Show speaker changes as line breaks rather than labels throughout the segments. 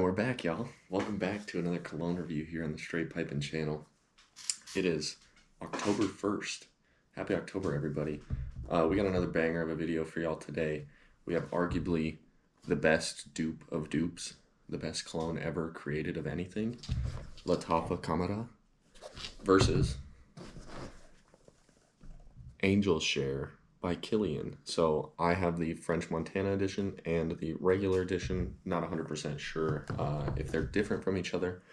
And we're back, y'all. Welcome back to another cologne review here on the Straight Pipin' channel. It is October 1st. Happy October, everybody. We got another banger of a video for y'all today. We have arguably the best dupe of dupes, the best cologne ever created of anything, Lataffa Khamrah, versus Angel Share by Kilian. So I have the French Montana edition and the regular edition. Not 100% sure if they're different from each other,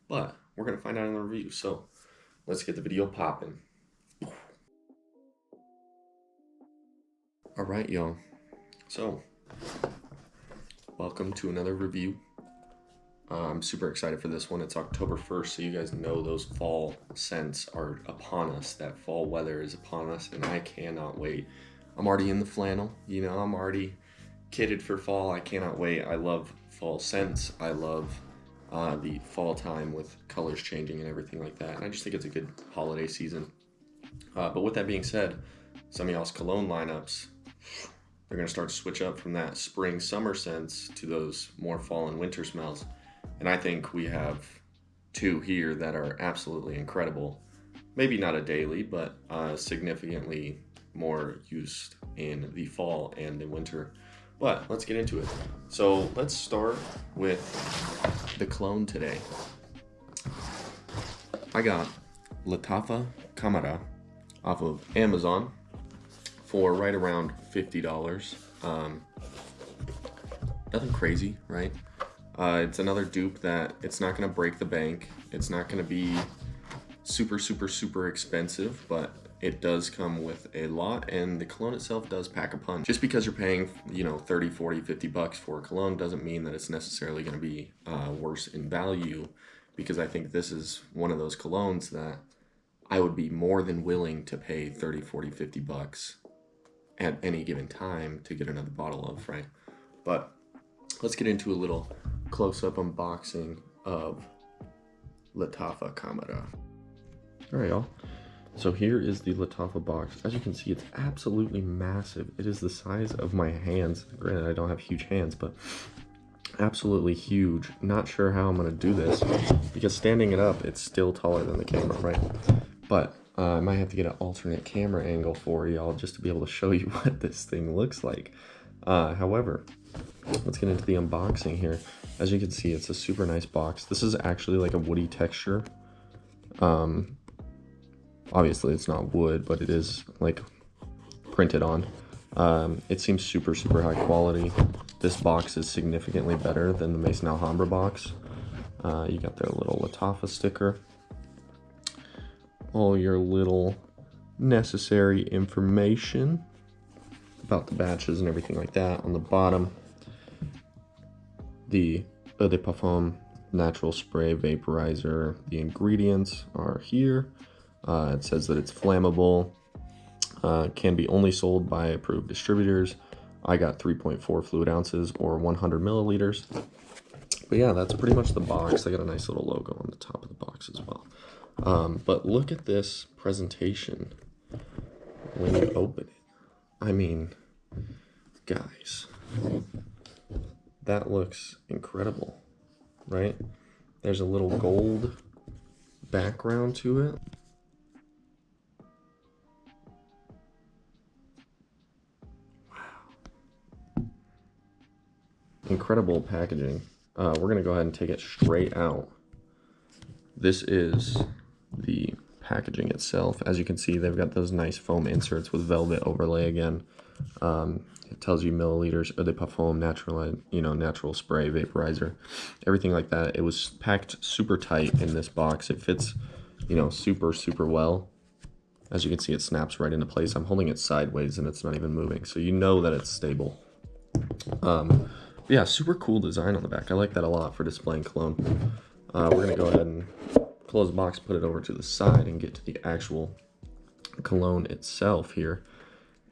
but we're going to find out in the review. So let's get the video popping. All right, y'all. So welcome to another review. I'm super excited for this one. It's October 1st, so you guys know those fall scents are upon us. That fall weather is upon us, and I cannot wait. I'm already in the flannel, you know, I'm already kitted for fall. I cannot wait. I love fall scents. I love the fall time with colors changing and everything like that. And I just think it's a good holiday season. But with that being said, some of y'all's cologne lineups, they're going to start to switch up from that spring, summer scents to those more fall and winter smells. And I think we have two here that are absolutely incredible. Maybe not a daily, but significantly more used in the fall and the winter. But let's get into it. So let's start with the cologne today. I got Lataffa Khamrah off of Amazon for right around $50. Nothing crazy, right? It's another dupe that it's not going to break the bank. It's not going to be super expensive, but it does come with a lot, and the cologne itself does pack a punch. Just because you're paying, you know, 30, 40, 50 bucks for a cologne doesn't mean that it's necessarily going to be worse in value, because I think this is one of those colognes that I would be more than willing to pay 30, 40, 50 bucks at any given time to get another bottle of, right? But let's get into a little close-up unboxing of Lataffa Khamrah. All right, y'all. So here is the Lataffa box. As you can see, it's absolutely massive. It is the size of my hands. Granted, I don't have huge hands, but absolutely huge. Not sure how I'm gonna do this, because standing it up, it's still taller than the camera, right? But I might have to get an alternate camera angle for y'all just to be able to show you what this thing looks like. However, let's get into the unboxing here. As you can see, it's a super nice box. This is actually like a woody texture. Obviously it's not wood, but it is like printed on. It seems super high quality. This box is significantly better than the Maison Alhambra box. You got their little Lataffa sticker. All your little necessary information about the batches and everything like that. On the bottom, the Eau de Parfum natural spray vaporizer. The ingredients are here. It says that it's flammable, can be only sold by approved distributors. I got 3.4 fluid ounces or 100 milliliters. But yeah, that's pretty much the box. They got a nice little logo on the top of the box as well. But look at this presentation when you open it. I mean, guys, that looks incredible, right? There's a little gold background to it. Wow. Incredible packaging. We're gonna go ahead and take it straight out. This is the packaging itself. As you can see, they've got those nice foam inserts with velvet overlay again. It tells you milliliters, Eau de Parfum, natural spray, vaporizer, everything like that. It was packed super tight in this box. It fits, you know, super well. As you can see, it snaps right into place. I'm holding it sideways and it's not even moving, so you know that it's stable. Yeah, super cool design on the back. I like that a lot for displaying cologne. We're gonna go ahead and close the box, put it over to the side, and get to the actual cologne itself here.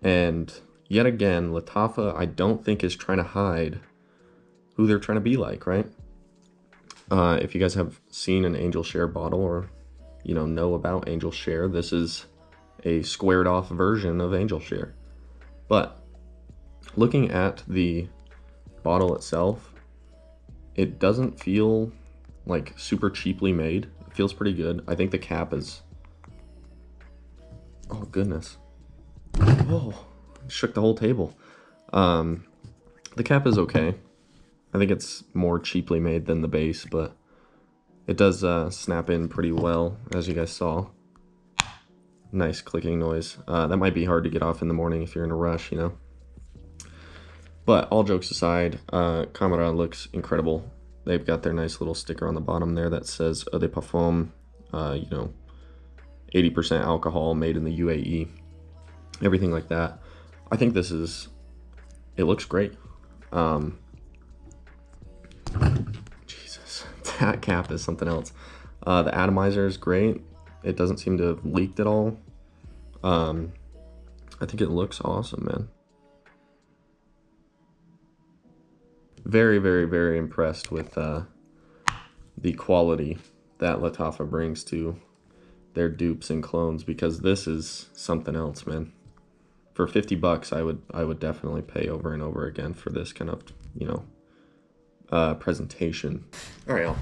And yet again, Lataffa, I don't think, is trying to hide who they're trying to be like, right? If you guys have seen an Angel Share bottle, or you know about Angel Share, this is a squared off version of Angel Share. But looking at the bottle itself, it doesn't feel like super cheaply made. It feels pretty good. I think the cap is, oh goodness. Oh, shook the whole table. The cap is okay. I think it's more cheaply made than the base, but it does snap in pretty well, as you guys saw. Nice clicking noise. That might be hard to get off in the morning if you're in a rush, you know. But all jokes aside, Khamrah looks incredible. They've got their nice little sticker on the bottom there that says Eau de Parfum, 80% alcohol, made in the UAE, everything like that. I think it looks great. Jesus, that cap is something else. The atomizer is great. It doesn't seem to have leaked at all. I think it looks awesome, man. Very, very, very impressed with the quality that Lataffa brings to their dupes and clones, because this is something else, man. For $50, I would definitely pay over and over again for this kind of, presentation. All right, y'all.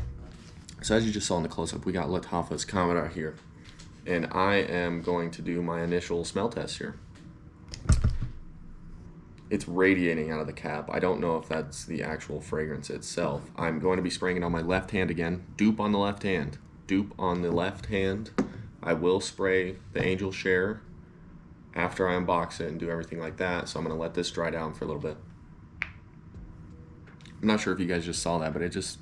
So as you just saw in the close-up, we got Lataffa's Khamrah here, and I am going to do my initial smell test here. It's radiating out of the cap. I don't know if that's the actual fragrance itself. I'm going to be spraying it on my left hand again. Dupe on the left hand. Dupe on the left hand. I will spray the Angel Share after I unbox it and do everything like that. So I'm going to let this dry down for a little bit. I'm not sure if you guys just saw that, but it just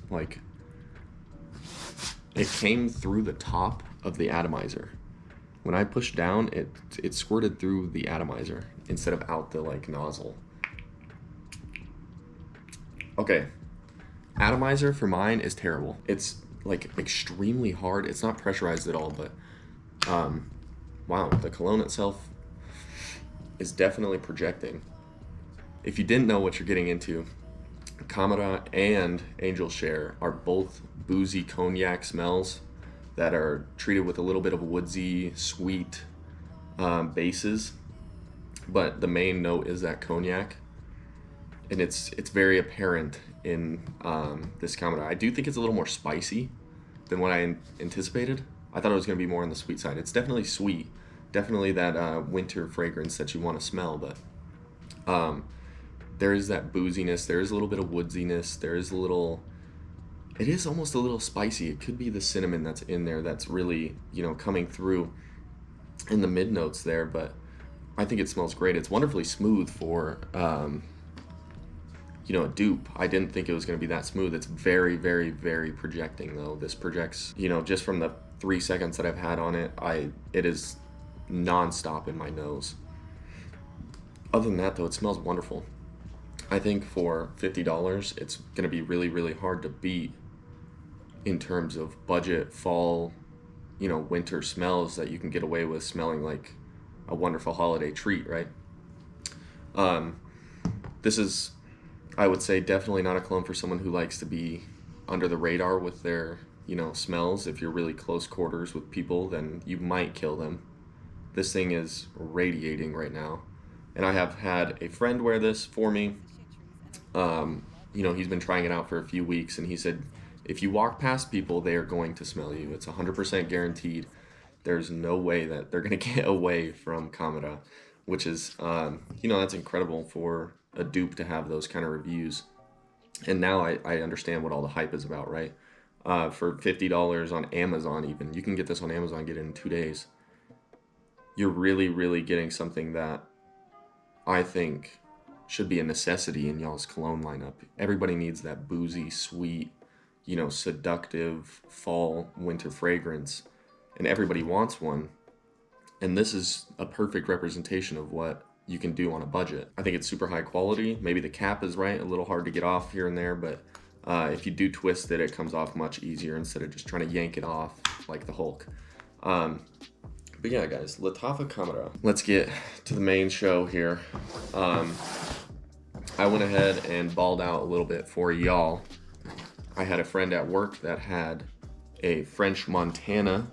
it came through the top of the atomizer. When I pushed down, it squirted through the atomizer instead of out the nozzle. Okay, atomizer for mine is terrible. It's extremely hard. It's not pressurized at all, but wow, the cologne itself is definitely projecting. If you didn't know what you're getting into, Khamrah and Angel Share are both boozy cognac smells that are treated with a little bit of woodsy, sweet bases, but the main note is that cognac, and it's very apparent in this Khamrah. I do think it's a little more spicy than what I anticipated. I thought it was going to be more on the sweet side. It's definitely sweet, definitely that winter fragrance that you want to smell, but there is that booziness, there is a little bit of woodsiness, there is a little, it is almost a little spicy. It could be the cinnamon that's in there that's really, coming through in the mid notes there, but I think it smells great. It's wonderfully smooth for, a dupe. I didn't think it was going to be that smooth. It's very, very, very projecting though. This projects, just from the 3 seconds that I've had on it, it is non-stop in my nose. Other than that though, it smells wonderful. I think for $50, it's going to be really, really hard to beat in terms of budget fall, winter smells that you can get away with smelling like a wonderful holiday treat, right? This is, I would say, definitely not a cologne for someone who likes to be under the radar with their, smells. If you're really close quarters with people, then you might kill them. This thing is radiating right now. And I have had a friend wear this for me. He's been trying it out for a few weeks, and he said, if you walk past people, they are going to smell you. It's 100% guaranteed. There's no way that they're going to get away from Khamrah, which is, that's incredible for a dupe to have those kind of reviews. And now I understand what all the hype is about, right? For $50 on Amazon even, you can get this on Amazon, get it in 2 days. You're really, really getting something that I think should be a necessity in y'all's cologne lineup. Everybody needs that boozy, sweet, seductive fall, winter fragrance, and everybody wants one. And this is a perfect representation of what you can do on a budget. I think it's super high quality. Maybe the cap is right, a little hard to get off here and there, but if you do twist it, it comes off much easier instead of just trying to yank it off like the Hulk. But yeah, guys, Lataffa Khamrah. Let's get to the main show here. I went ahead and balled out a little bit for y'all. I had a friend at work that had a French Montana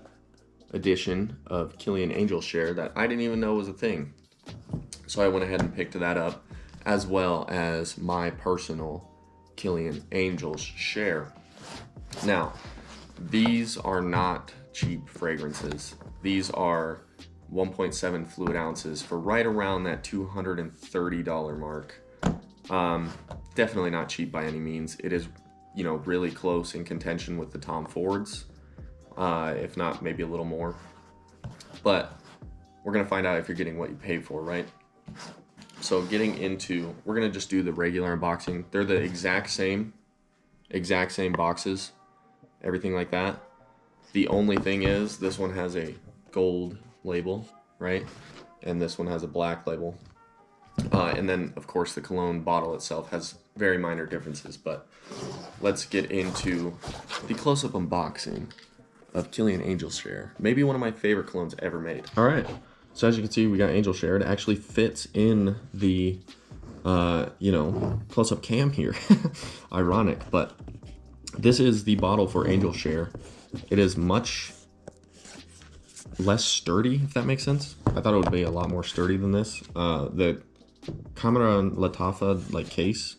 edition of Kilian Angel Share that I didn't even know was a thing. So I went ahead and picked that up, as well as my personal Kilian Angel's Share. Now, these are not cheap fragrances. These are 1.7 fluid ounces for right around that $230 mark. Definitely not cheap by any means. It is, you know, really close in contention with the Tom Fords, if not maybe a little more. But we're gonna find out if you're getting what you pay for, right? So we're gonna just do the regular unboxing. They're the exact same boxes, everything like that. The only thing is this one has a gold label, right? And this one has a black label. And then, of course, the cologne bottle itself has very minor differences. But let's get into the close-up unboxing of Kilian Angel's Share. Maybe one of my favorite colognes ever made. All right. So as you can see, we got Angel Share. It actually fits in the, close-up cam here. Ironic, but this is the bottle for Angel Share. It is much less sturdy, if that makes sense. I thought it would be a lot more sturdy than this. The Khamrah and Lataffa case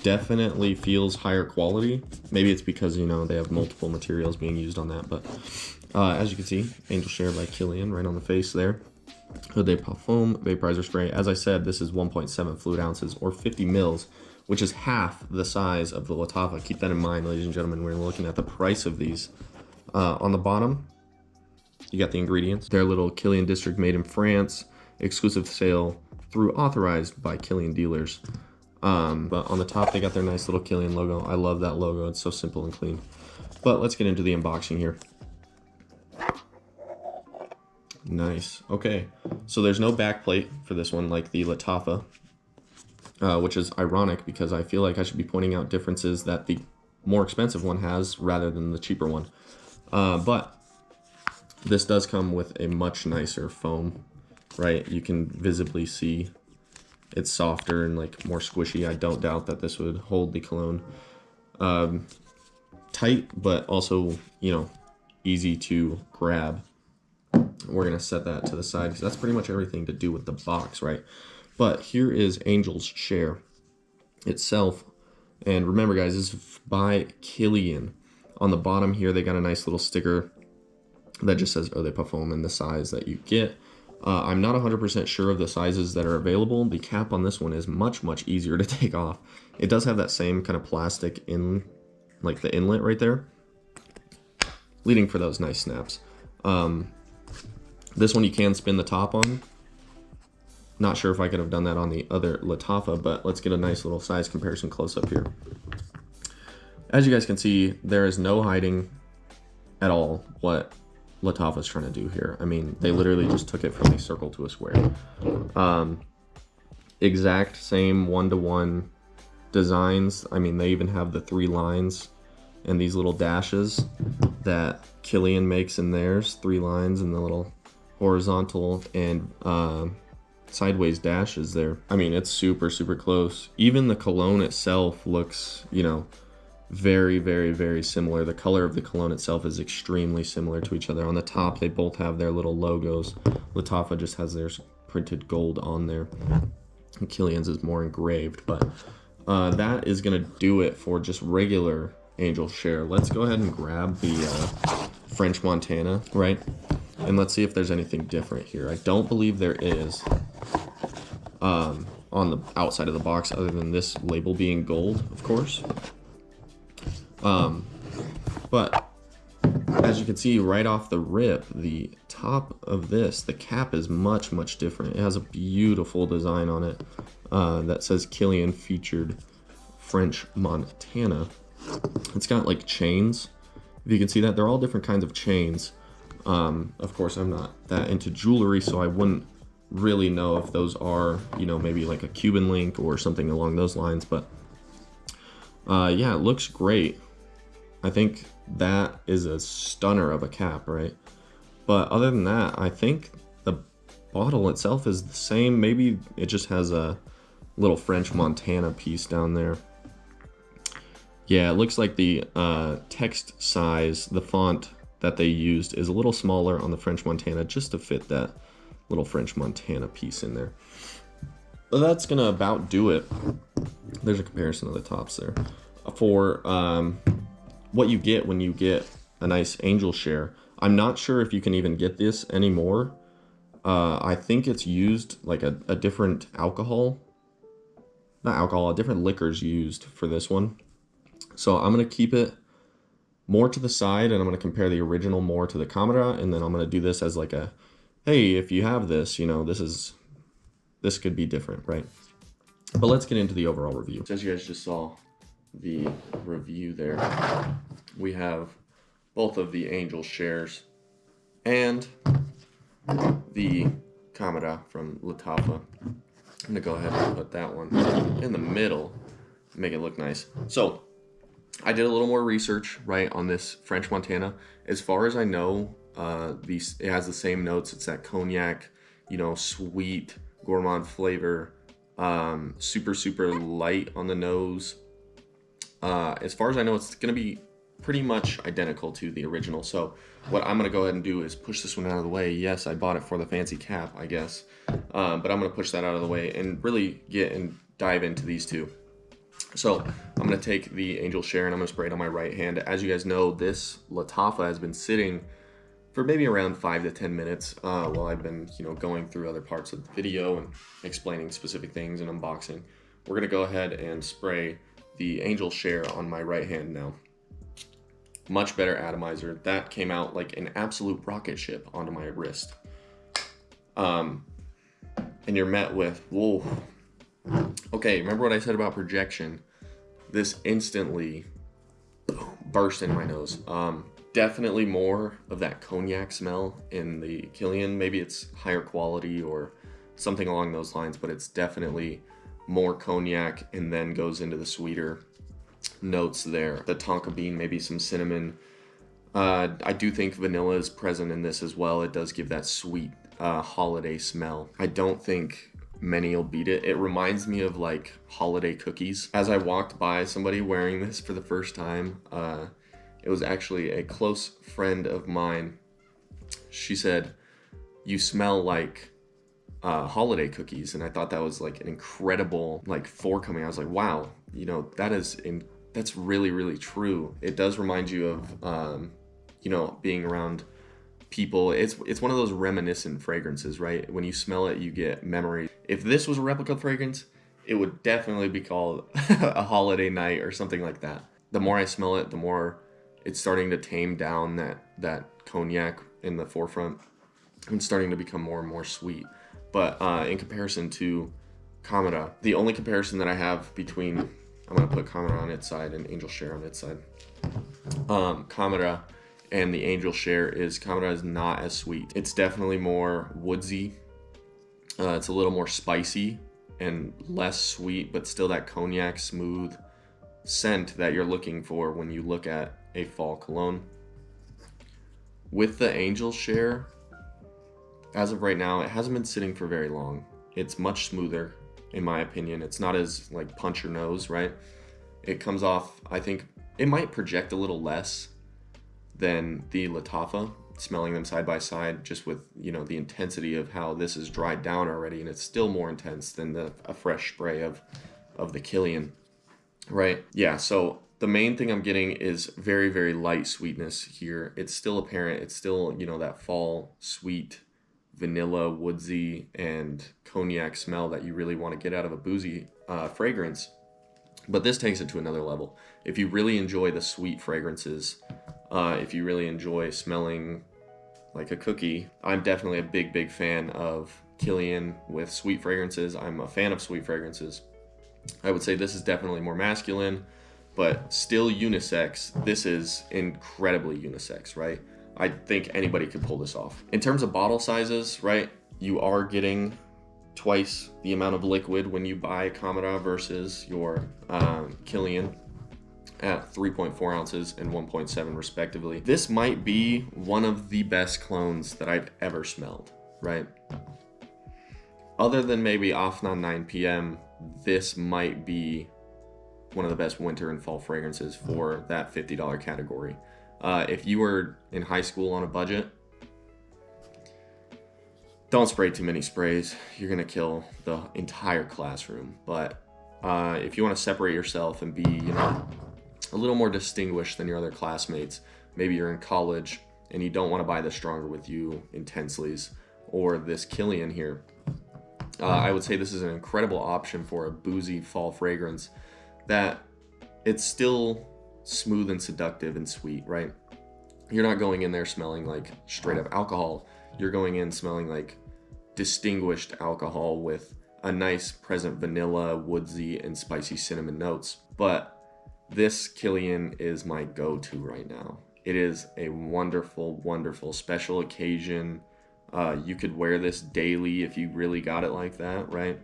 definitely feels higher quality. Maybe it's because, you know, they have multiple materials being used on that, but as you can see, Angel Share by Kilian right on the face there. Eau de Parfum vaporizer spray. As I said, this is 1.7 fluid ounces or 50 mils, which is half the size of the Lataffa. Keep that in mind, ladies and gentlemen. We're looking at the price of these. On the bottom, you got the ingredients. Their little Kilian district made in France, exclusive sale through authorized by Kilian dealers. But on the top, they got their nice little Kilian logo. I love that logo. It's so simple and clean. But let's get into the unboxing here. Nice. Okay, so there's no back plate for this one like the Lataffa, which is ironic because I feel like I should be pointing out differences that the more expensive one has rather than the cheaper one. But this does come with a much nicer foam, right? You can visibly see it's softer and more squishy. I don't doubt that this would hold the cologne tight, but also, you know, easy to grab. We're gonna set that to the side because that's pretty much everything to do with the box, right? But here is Angel's Share itself. And remember, guys, this is by Kilian. On the bottom here, they got a nice little sticker that just says Eau de Parfum and the size that you get. I'm not 100% sure of the sizes that are available. The cap on this one is much, much easier to take off. It does have that same kind of plastic in, the inlet right there, leading for those nice snaps. This one you can spin the top on. Not sure if I could have done that on the other Lataffa, but let's get a nice little size comparison close up here. As you guys can see, there is no hiding at all what Lataffa's trying to do here. I mean, they literally just took it from a circle to a square. Exact same one-to-one designs. I mean, they even have the 3 lines and these little dashes that Kilian makes in theirs. 3 lines and the little horizontal and sideways dashes there. I mean, it's super, super close. Even the cologne itself looks, you know, very, very, very similar. The color of the cologne itself is extremely similar to each other. On the top, they both have their little logos. Lataffa just has theirs printed gold on there. And Kilian's is more engraved, but that is gonna do it for just regular Angel Share. Let's go ahead and grab the French Montana, right? And let's see if there's anything different here. I don't believe there is on the outside of the box, other than this label being gold, of course. But as you can see right off the rip, the top of this, the cap is much, much different. It has a beautiful design on it that says Kilian featured French Montana. It's got chains. If you can see that, they're all different kinds of chains. Of course, I'm not that into jewelry, so I wouldn't really know if those are, you know, maybe a Cuban link or something along those lines. But yeah, it looks great. I think that is a stunner of a cap, right? But other than that, I think the bottle itself is the same. Maybe it just has a little French Montana piece down there. Yeah, it looks like the text size, the font that they used is a little smaller on the French Montana just to fit that little French Montana piece in there. But that's gonna about do it There's a comparison of the tops there. For what you get when you get a nice angel share, I'm not sure if you can even get this anymore. I think it's used like a different alcohol. Not alcohol, a different liquor's used for this one. So I'm going to keep it more to the side, and I'm going to compare the original more to the Khamrah, and then I'm going to do this as like a, hey, if you have this, you know, this could be different, right? But let's get into the overall review. So as you guys just saw the review there, we have both of the angel shares and the Khamrah from Lataffa. I'm going to go ahead and put that one in the middle, make it look nice. So I did a little more research, right, on this French Montana. As far as I know, it has the same notes. It's that cognac, you know, sweet, gourmand flavor, super, super light on the nose. As far as I know, it's going to be pretty much identical to the original. So what I'm going to go ahead and do is push this one out of the way. Yes, I bought it for the fancy cap, I guess. But I'm going to push that out of the way and really get and dive into these two. So I'm going to take the angel share and I'm going to spray it on my right hand. As you guys know, this Lataffa has been sitting for maybe around 5 to 10 minutes while I've been, you know, going through other parts of the video and explaining specific things and unboxing. We're going to go ahead and spray the angel share on my right hand now. Much better atomizer. That came out like an absolute rocket ship onto my wrist. And you're met with, whoa. Okay, remember what I said about projection? This instantly burst in my nose. Definitely more of that cognac smell in the Kilian. Maybe it's higher quality or something along those lines, but it's definitely more cognac and then goes into the sweeter notes there. The tonka bean, maybe some cinnamon. I do think vanilla is present in this as well. It does give that sweet holiday smell. I don't think many will beat it. It reminds me of like holiday cookies. As I walked by somebody wearing this for the first time, it was actually a close friend of mine. She said, "You smell like holiday cookies," and I thought that was like an incredible like forecoming. I was like, wow, you know, that's really, really true. It does remind you of you know, being around people. It's one of those reminiscent fragrances, right? When you smell it, you get memories. If this was a replica fragrance, it would definitely be called a holiday night or something like that. The more I smell it, the more it's starting to tame down that cognac in the forefront and starting to become more and more sweet. But in comparison to Khamrah, the only comparison that I have between, I'm going to put Khamrah on its side and angel share on its side. Khamrah and the angel share is Khamrah is not as sweet. It's definitely more woodsy. It's a little more spicy and less sweet, but still that cognac smooth scent that you're looking for when you look at a fall cologne. With the angel share, as of right now, it hasn't been sitting for very long. It's much smoother, in my opinion. It's not as like punch your nose, right? It comes off, I think it might project a little less than the Lataffa, smelling them side by side, just with, you know, the intensity of how this is dried down already, and it's still more intense than a fresh spray of the Kilian, right? Yeah, so the main thing I'm getting is very, very light sweetness here. It's still apparent. It's still, you know, that fall sweet vanilla, woodsy, and cognac smell that you really want to get out of a boozy fragrance. But this takes it to another level. If you really enjoy the sweet fragrances, if you really enjoy smelling like a cookie, I'm definitely a big, big fan of Kilian with sweet fragrances. I'm a fan of sweet fragrances. I would say this is definitely more masculine, but still unisex. This is incredibly unisex, right? I think anybody could pull this off. In terms of bottle sizes, right, you are getting twice the amount of liquid when you buy Khamrah versus your Kilian at 3.4 ounces and 1.7 respectively. This might be one of the best clones that I've ever smelled, right? Other than maybe Afnan 9 PM, this might be one of the best winter and fall fragrances for that $50 category. If you were in high school on a budget, don't spray too many sprays. You're gonna kill the entire classroom. But if you want to separate yourself and be, you know, a little more distinguished than your other classmates, maybe you're in college and you don't want to buy the Stronger With You Intensely's or this Kilian here, I would say this is an incredible option for a boozy fall fragrance that it's still smooth and seductive and sweet, right? You're not going in there smelling like straight up alcohol. You're going in smelling like distinguished alcohol with a nice present vanilla, woodsy, and spicy cinnamon notes. But this Kilian is my go-to right now. It is a wonderful, wonderful special occasion. You could wear this daily if you really got it like that, right?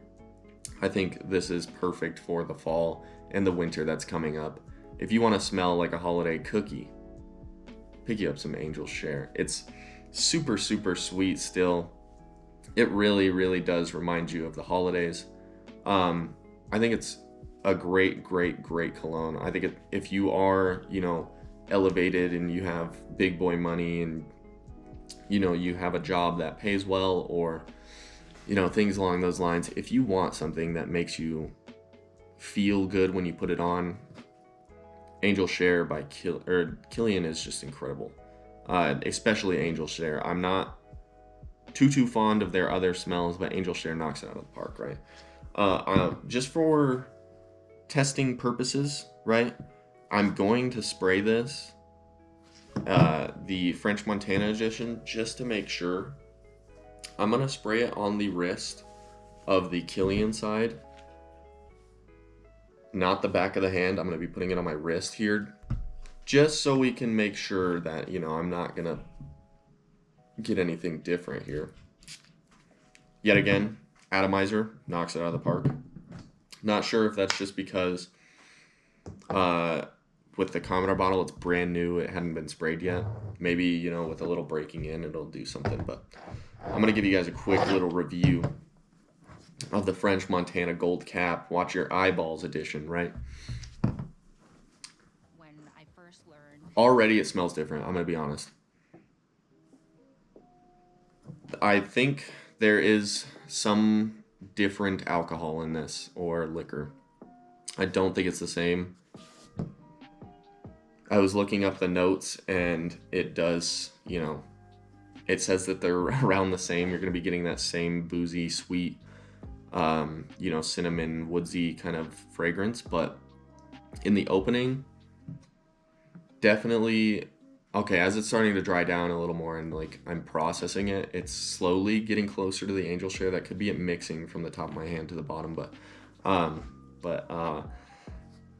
I think this is perfect for the fall and the winter that's coming up. If you want to smell like a holiday cookie, pick you up some Angel Share. It's super, super sweet still. It really, really does remind you of the holidays. I think it's a great, great, great cologne. I think if you are, you know, elevated and you have big boy money and, you know, you have a job that pays well, or, you know, things along those lines, if you want something that makes you feel good when you put it on, Angel Share by Kilian is just incredible. Especially Angel Share. I'm not too fond of their other smells, but Angel Share knocks it out of the park, right? Just for testing purposes, right? I'm going to spray this, the French Montana edition, just to make sure. I'm gonna spray it on the wrist of the Kilian side, not the back of the hand. I'm gonna be putting it on my wrist here, just so we can make sure that, you know, I'm not gonna get anything different here. Yet again, atomizer knocks it out of the park. Not sure if that's just because with the Khamrah bottle, it's brand new, it hadn't been sprayed yet. Maybe, you know, with a little breaking in, it'll do something. But I'm gonna give you guys a quick little review of the French Montana Gold Cap Watch Your Eyeballs edition, right?
When I first learned,
already it smells different, I'm gonna be honest. I think there is some different alcohol in this, or liquor. I don't think it's the same. I was looking up the notes and it does, you know, it says that they're around the same. You're going to be getting that same boozy, sweet, you know, cinnamon, woodsy kind of fragrance. But in the opening, definitely, okay, as it's starting to dry down a little more and like I'm processing it, it's slowly getting closer to the Angel Share. That could be it mixing from the top of my hand to the bottom, but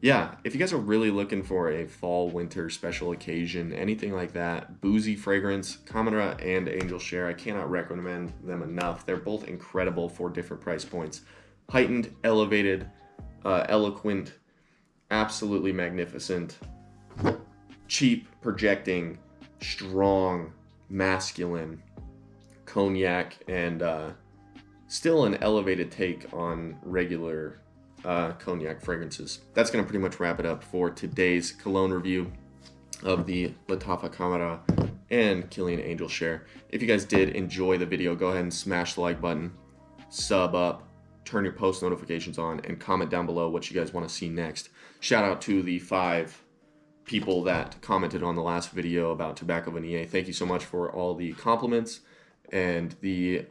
yeah, if you guys are really looking for a fall, winter special occasion, anything like that, boozy fragrance, Khamrah and Angel Share, I cannot recommend them enough. They're both incredible for different price points. Heightened, elevated, eloquent, absolutely magnificent, cheap, projecting, strong, masculine, cognac, and still an elevated take on regular cognac fragrances. That's going to pretty much wrap it up for today's cologne review of the Lataffa Khamrah and Kilian Angel Share. If you guys did enjoy the video, go ahead and smash the like button, sub up, turn your post notifications on, and comment down below what you guys want to see next. Shout out to the 5 people that commented on the last video about Tobacco Vanille. Thank you so much for all the compliments and the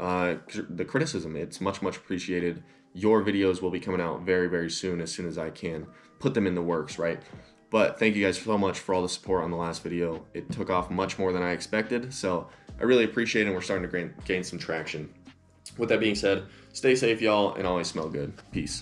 criticism. It's much appreciated. Your videos will be coming out very soon as I can put them in the works, right? But thank you guys so much for all the support on the last video. It took off much more than I expected, so I really appreciate it, and we're starting to gain some traction. With that being said, stay safe, y'all, and always smell good. Peace.